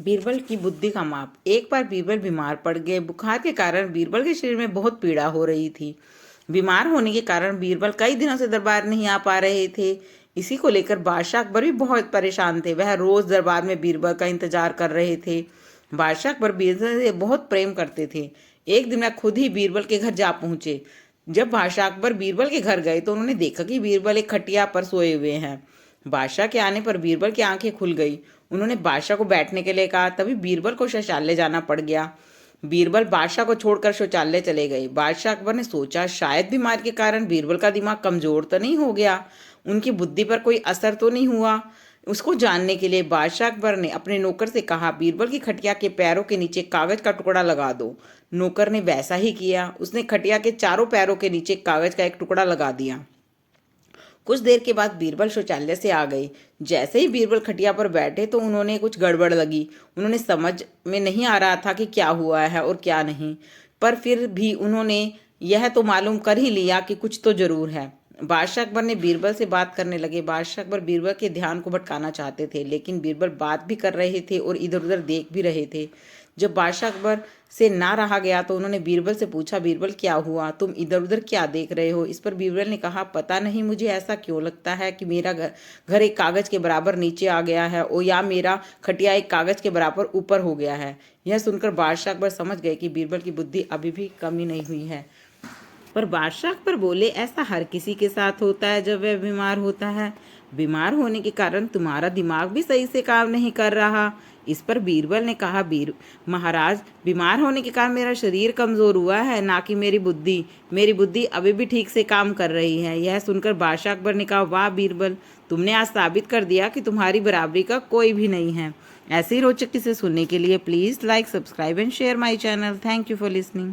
बीरबल की बुद्धि का माप। एक बार बीरबल बीमार पड़ गए। बुखार के कारण बीरबल के शरीर में बहुत पीड़ा हो रही थी। बीमार होने के कारण बीरबल कई दिनों से दरबार नहीं आ पा रहे थे। इसी को लेकर बादशाह अकबर भी बहुत परेशान थे। वह रोज दरबार में बीरबल का इंतजार कर रहे थे। बादशाह अकबर बीरबल से बहुत प्रेम करते थे। एक दिन वह खुद ही बीरबल के घर जा पहुंचे। जब बादशाह अकबर बीरबल के घर गए तो उन्होंने देखा कि बीरबल एक खटिया पर सोए हुए हैं। बादशाह के आने पर बीरबल की आंखें खुल गई। उन्होंने बादशाह को बैठने के लिए कहा। तभी बीरबल को शौचालय जाना पड़ गया। बीरबल बादशाह को छोड़कर शौचालय चले गए। बादशाह अकबर ने सोचा शायद बीमारी के कारण बीरबल का दिमाग कमजोर तो नहीं हो गया, उनकी बुद्धि पर कोई असर तो नहीं हुआ। उसको जानने के लिए बादशाह अकबर ने अपने नौकर से कहा, बीरबल की खटिया के पैरों के नीचे कागज का टुकड़ा लगा दो। नौकर ने वैसा ही किया। उसने खटिया के चारों पैरों के नीचे कागज का एक टुकड़ा लगा दिया। कुछ देर के बाद बीरबल शौचालय से आ गए। जैसे ही बीरबल खटिया पर बैठे तो उन्होंने कुछ गड़बड़ लगी। उन्होंने समझ में नहीं आ रहा था कि क्या हुआ है और क्या नहीं, पर फिर भी उन्होंने यह तो मालूम कर ही लिया कि कुछ तो जरूर है। बादशाह अकबर ने बीरबल से बात करने लगे। बादशाह अकबर बीरबल के ध्यान को भटकाना चाहते थे, लेकिन बीरबल बात भी कर रहे थे और इधर उधर देख भी रहे थे। जब बादशाह अकबर से ना रहा गया तो उन्होंने बीरबल से पूछा, बीरबल क्या हुआ, तुम इधर उधर क्या देख रहे हो। इस पर बीरबल ने कहा, पता नहीं मुझे ऐसा क्यों लगता है कि मेरा घर एक कागज के बराबर नीचे आ गया है और या मेरा खटिया एक कागज के बराबर ऊपर हो गया है। यह सुनकर बादशाह अकबर समझ गए कि बीरबल की बुद्धि अभी भी कमी नहीं हुई है। पर बादशाह अकबर बोले, ऐसा हर किसी के साथ होता है जब वह बीमार होता है। बीमार होने के कारण तुम्हारा दिमाग भी सही से काम नहीं कर रहा। इस पर बीरबल ने कहा, महाराज, बीमार होने के कारण मेरा शरीर कमजोर हुआ है, ना कि मेरी बुद्धि अभी भी ठीक से काम कर रही है। यह सुनकर बादशाह अकबर ने कहा, वाह बीरबल, तुमने आज साबित कर दिया कि तुम्हारी बराबरी का कोई भी नहीं है। ऐसे ही रोचक किस्से सुनने के लिए please like, subscribe and share my channel. Thank you for listening.